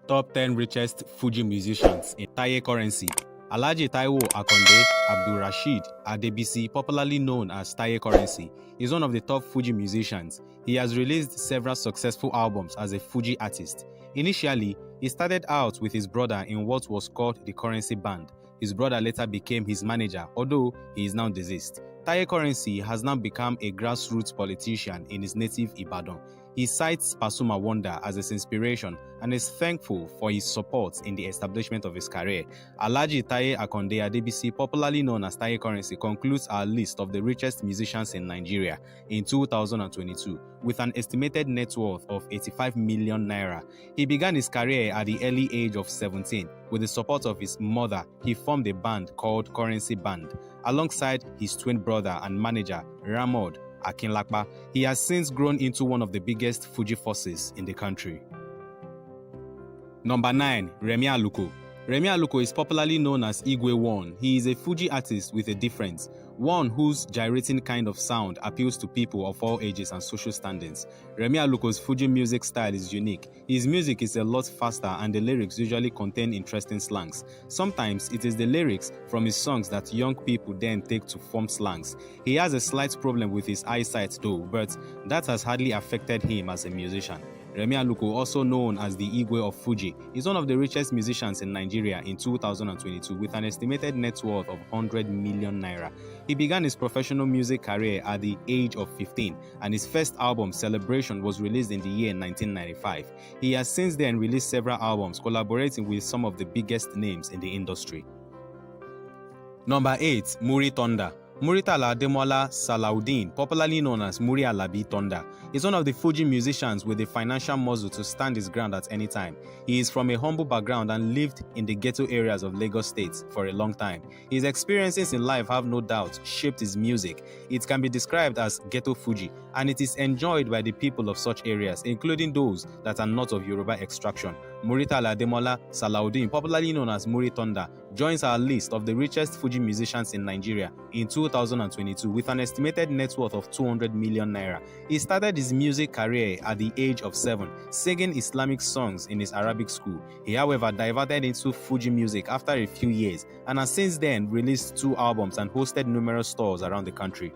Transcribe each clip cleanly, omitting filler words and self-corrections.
Top 10 richest Fuji musicians in Taye currency. Alhaji Taiwo Akonde Abdulrasheed Adebisi, popularly known as Taye currency, is one of the top Fuji musicians. He has released several successful albums as a Fuji artist. Initially, he started out with his brother in what was called the Currency Band. His brother later became his manager, although he is now deceased. Taye currency has now become a grassroots politician in his native Ibadan. He cites Pasuma Wonder as his inspiration and is thankful for his support in the establishment of his career. Alhaji Taye Akonde Adebisi, popularly known as Taye currency, concludes our list of the richest musicians in Nigeria in 2022 with an estimated net worth of 85 million naira. He began his career at the early age of 17. With the support of his mother, he formed a band called Currency Band. Alongside his twin brother and manager, Ramod Akinlakpa, he has since grown into one of the biggest Fuji forces in the country. Number 9. Remi Aluko. Remi Aluko is popularly known as Igwe One. He is a Fuji artist with a difference, one whose gyrating kind of sound appeals to people of all ages and social standings. Remi Aluko's Fuji music style is unique. His music is a lot faster and the lyrics usually contain interesting slangs. Sometimes it is the lyrics from his songs that young people then take to form slangs. He has a slight problem with his eyesight though, but that has hardly affected him as a musician. Remi Aluko, also known as the Igwe of Fuji, is one of the richest musicians in Nigeria in 2022 with an estimated net worth of 100 million naira. He began his professional music career at the age of 15, and his first album, Celebration, was released in the year 1995. He has since then released several albums, collaborating with some of the biggest names in the industry. Number 8. Muri Thunder. Muritala Ademola Salaudeen, popularly known as Muri Alabi Thunder, is one of the Fuji musicians with the financial muscle to stand his ground at any time. He is from a humble background and lived in the ghetto areas of Lagos State for a long time. His experiences in life have no doubt shaped his music. It can be described as ghetto Fuji, and it is enjoyed by the people of such areas, including those that are not of Yoruba extraction. Muritala Ademola Salaudeen, popularly known as Muri Thunder, joins our list of the richest Fuji musicians in Nigeria in 2022 with an estimated net worth of 200 million naira. He started his music career at the age of 7, singing Islamic songs in his Arabic school. He, however, diverted into Fuji music after a few years and has since then released 2 albums and hosted numerous tours around the country.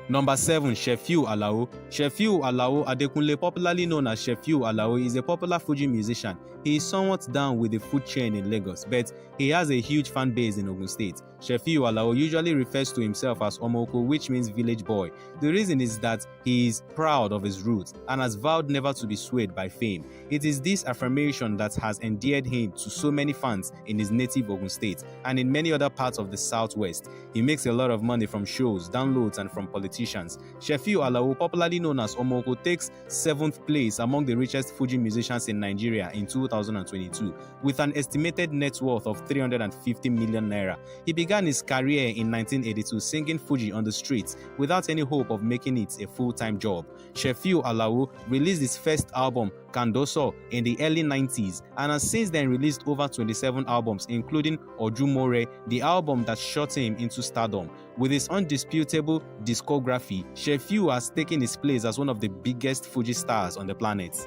Number 7. Shefiu Alao. Shefiu Alao Adekunle, popularly known as Shefiu Alao, is a popular Fuji musician. He is somewhat down with the food chain in Lagos, but he has a huge fan base in Ogun State. Shefiu Alao usually refers to himself as Omoko, which means village boy. The reason is that he is proud of his roots and has vowed never to be swayed by fame. It is this affirmation that has endeared him to so many fans in his native Ogun State and in many other parts of the Southwest. He makes a lot of money from shows, downloads, and from politicians. Shefiu Alao, popularly known as Omoko, takes 7th place among the richest Fuji musicians in Nigeria in 2022 with an estimated net worth of 350 million naira. He began his career in 1982 singing Fuji on the streets without any hope of making it a full-time job. Shefiu Alao released his first album, Kandoso, in the early 90s and has since then released over 27 albums, including Ojumore, the album that shot him into stardom. With his undisputable discography, Shefiu has taken his place as one of the biggest Fuji stars on the planet.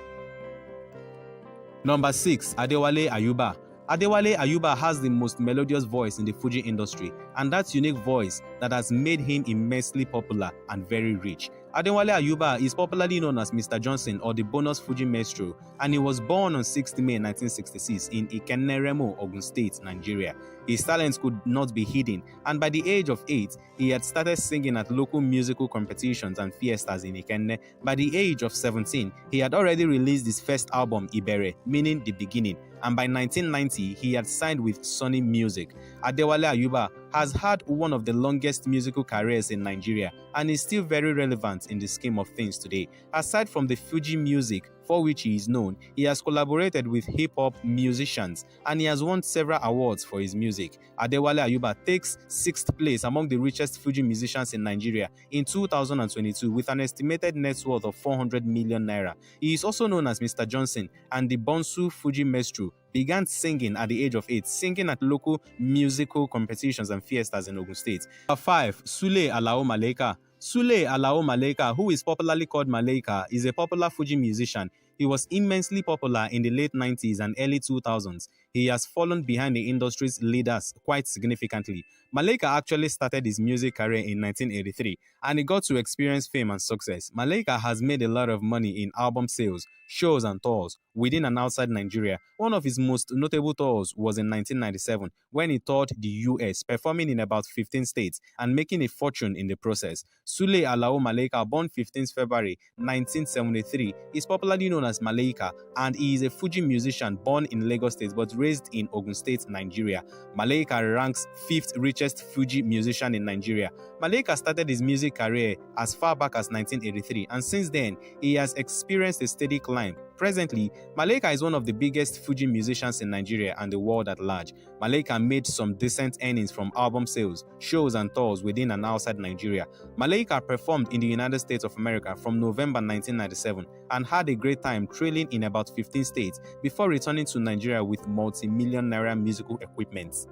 Number 6. Adewale Ayuba. Adewale Ayuba has the most melodious voice in the Fuji industry, and that unique voice that has made him immensely popular and very rich. Adewale Ayuba is popularly known as Mr. Johnson or the Bonus Fuji Maestro, and he was born on 6th May 1966 in Ikeneremo, Ogun State, Nigeria. His talents could not be hidden, and by the age of 8, he had started singing at local musical competitions and fiestas in Ikenne. By the age of 17, he had already released his first album, Ibere, meaning the beginning, and by 1990, he had signed with Sony Music. Adewale Ayuba has had one of the longest musical careers in Nigeria and is still very relevant in the scheme of things today. Aside from the Fuji music, for which he is known, he has collaborated with hip-hop musicians and he has won several awards for his music. Adewale Ayuba takes 6th place among the richest Fuji musicians in Nigeria in 2022 with an estimated net worth of 400 million naira. He is also known as Mr. Johnson, and the Bonsu Fuji Maestro began singing at the age of 8, singing at local musical competitions and fiestas in Ogun State. Number 5. Sule Alao Malaika. Sule Alao Malaika, who is popularly called Malaika, is a popular Fuji musician. He was immensely popular in the late 90s and early 2000s. He has fallen behind the industry's leaders quite significantly. Malaika actually started his music career in 1983 and he got to experience fame and success. Malaika has made a lot of money in album sales, shows and tours within and outside Nigeria. One of his most notable tours was in 1997 when he toured the US, performing in about 15 states and making a fortune in the process. Sule Alao Malaika, born 15th February 1973, is popularly known as Malaika and he is a Fuji musician born in Lagos State but raised in Ogun State, Nigeria. Malaika ranks 5th richest Fuji musician in Nigeria. Malaika started his music career as far back as 1983 and since then he has experienced a steady climb. Presently, Malaika is one of the biggest Fuji musicians in Nigeria and the world at large. Malaika made some decent earnings from album sales, shows and tours within and outside Nigeria. Malaika performed in the United States of America from November 1997 and had a great time trailing in about 15 states before returning to Nigeria with multi-million naira musical equipment.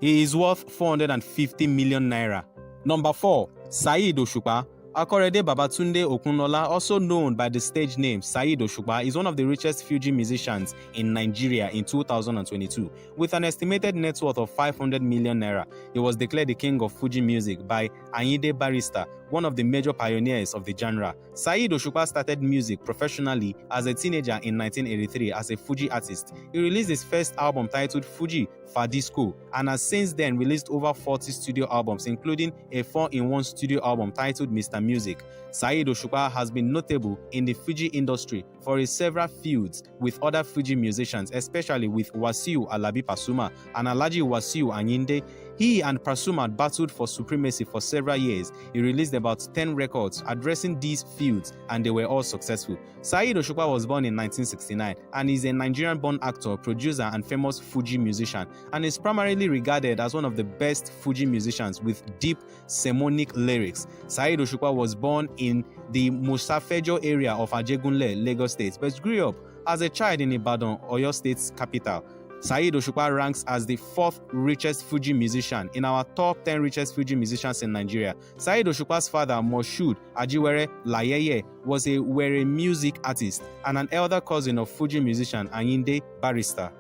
He is worth 450 million naira. Number 4. Saheed Osupa. Akorede Babatunde Okunola, also known by the stage name Saheed Osupa, is one of the richest Fuji musicians in Nigeria in 2022. With an estimated net worth of 500 million naira, he was declared the king of Fuji music by Ayinde Barrister, one of the major pioneers of the genre. Saheed Osupa started music professionally as a teenager in 1983 as a Fuji artist. He released his first album titled Fuji Fadisco and has since then released over 40 studio albums, including a 4-in-1 studio album titled Mr. Music. Saheed Osupa has been notable in the Fuji industry for his several feuds with other Fuji musicians, especially with Wasiu Alabi Pasuma and Alhaji Wasiu Ayinde. He and Pasuma battled for supremacy for several years. He released about 10 records addressing these feuds and they were all successful. Saheed Osupa was born in 1969 and is a Nigerian-born actor, producer and famous Fuji musician and is primarily regarded as one of the best Fuji musicians with deep sermonic lyrics. Saheed Osupa was born in the Musafejo area of Ajegunle, Lagos State, but grew up as a child in Ibadan, Oyo State's capital. Saheed Osupa ranks as the 4th richest Fuji musician in our top 10 richest Fuji musicians in Nigeria. Saheed Osupa's father, Moshood Ajiwere Layeye, was a were music artist and an elder cousin of Fuji musician Ayinde Barrister.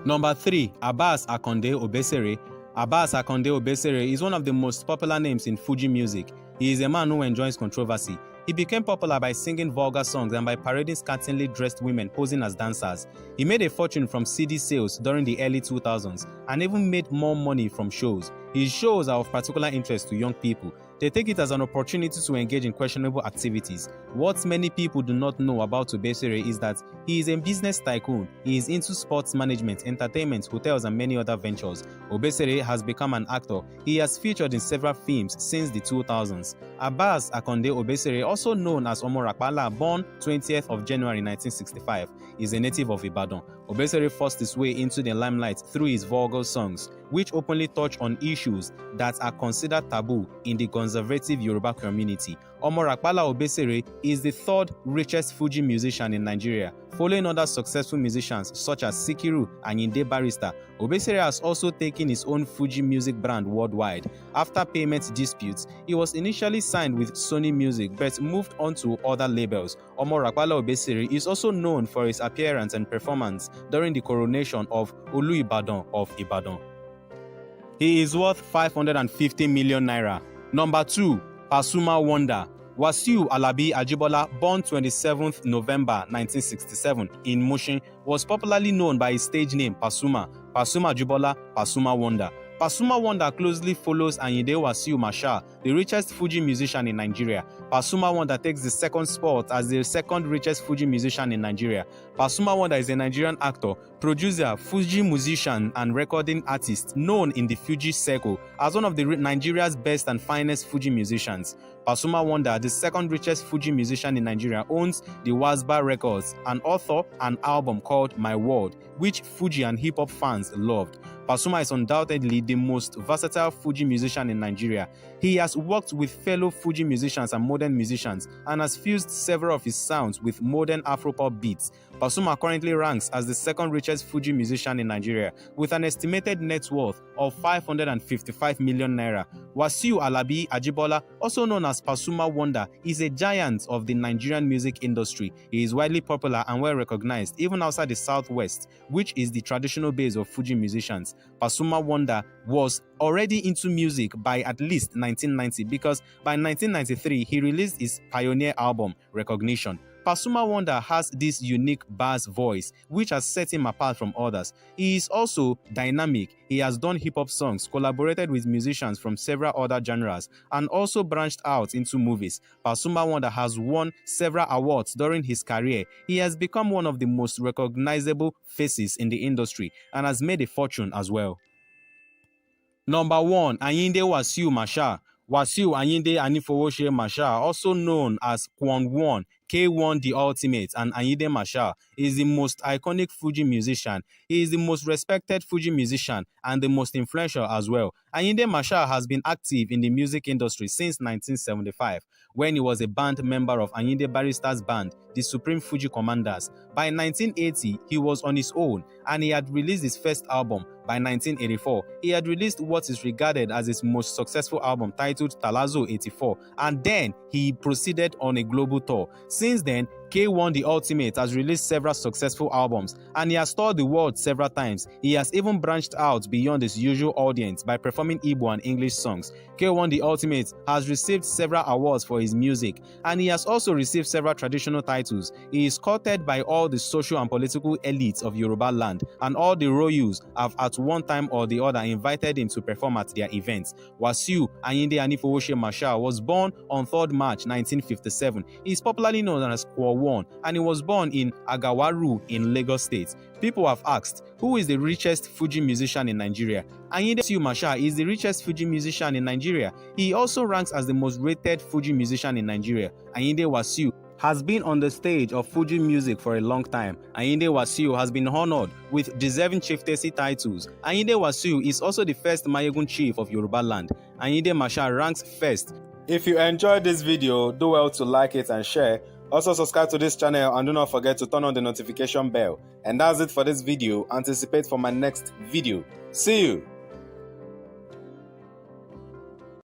Number 3. Abbas Akande Obesere. Abbas Akande Obesere is one of the most popular names in Fuji music. He is a man who enjoys controversy. He became popular by singing vulgar songs and by parading scantily dressed women posing as dancers. He made a fortune from CD sales during the early 2000s and even made more money from shows. His shows are of particular interest to young people. They take it as an opportunity to engage in questionable activities. What many people do not know about Obesere is that he is a business tycoon. He is into sports management, entertainment, hotels, and many other ventures. Obesere has become an actor. He has featured in several films since the 2000s. Abbas Akande Obesere, also known as Omorakpala, born 20th of January 1965, is a native of Ibadan. Obesere forced his way into the limelight through his vulgar songs, which openly touch on issues that are considered taboo in the conservative Yoruba community. Omorakpala Obesere is the 3rd richest Fuji musician in Nigeria, following other successful musicians such as Sikiru and Ayinde Barrister. Obesere has also taken his own Fuji music brand worldwide. After payment disputes, he was initially signed with Sony Music but moved on to other labels. Omorakpala Obesere is also known for his appearance and performance during the coronation of Olu Ibadan of Ibadan. He is worth 550 million naira. Number 2. Pasuma Wonder. Wasiu Alabi Ajibola, born 27th November 1967 in Mushin, was popularly known by his stage name Pasuma, Pasuma Ajibola, Pasuma Wonder. Pasuma Wonder closely follows Ayinde Wasiu Marshal, the richest Fuji musician in Nigeria. Pasuma Wonder takes the 2nd spot as the 2nd richest Fuji musician in Nigeria. Pasuma Wonder is a Nigerian actor, producer, Fuji musician, and recording artist known in the Fuji circle as one of Nigeria's best and finest Fuji musicians. Pasuma Wonder, the 2nd richest Fuji musician in Nigeria, owns the Wasba Records and author an album called My World, which Fuji and hip-hop fans loved. Pasuma is undoubtedly the most versatile Fuji musician in Nigeria. He has worked with fellow Fuji musicians and modern musicians and has fused several of his sounds with modern Afropop beats. Pasuma currently ranks as the 2nd richest Fuji musician in Nigeria with an estimated net worth of 555 million naira. Wasiu Alabi Ajibola, also known as as Pasuma Wonder is a giant of the Nigerian music industry. He is widely popular and well recognized even outside the Southwest, which is the traditional base of Fuji musicians. Pasuma Wonder was already into music by at least 1990 because by 1993 he released his pioneer album Recognition. Pasuma Wonder has this unique bass voice which has set him apart from others. He is also dynamic. He has done hip-hop songs, collaborated with musicians from several other genres, and also branched out into movies. Pasuma Wonder has won several awards during his career. He has become one of the most recognizable faces in the industry and has made a fortune as well. Number 1. Ayinde Wasiu Marshal. Wasiu Ayinde Anifowose Marshal, also known as Kwon Won, K1 The Ultimate, and Ayinde Marshal, is the most iconic Fuji musician. He is the most respected Fuji musician and the most influential as well. Ayinde Marshal has been active in the music industry since 1975, when he was a band member of Ayinde Barrister's band, the Supreme Fuji Commanders. By 1980, he was on his own and he had released his first album. By 1984, he had released what is regarded as his most successful album titled Talazo 84, and then he proceeded on a global tour. Since then, K1 The Ultimate has released several successful albums and he has toured the world several times. He has even branched out beyond his usual audience by performing Igbo and English songs. K1 The Ultimate has received several awards for his music and he has also received several traditional titles. He is courted by all the social and political elites of Yoruba land, and all the royals have at one time or the other invited him to perform at their events. Wasiu Ayinde Anifowose Marshal was born on 3rd March 1957. He is popularly known as Kwon Won, and he was born in Agawaru in Lagos State. People have asked, who is the richest Fuji musician in Nigeria? Ayinde Wasiu Marshal is the richest Fuji musician in Nigeria. He also ranks as the most rated Fuji musician in Nigeria. Ayinde Wasiu has been on the stage of Fuji music for a long time. Ayinde Wasiu has been honored with deserving chieftaincy titles. Ayinde Wasiu is also the first Mayegun chief of Yoruba land. Ayinde Marshal ranks first. If you enjoyed this video, do well to like it and share. Also subscribe to this channel and do not forget to turn on the notification bell. And that's it for this video. Anticipate for my next video. See you!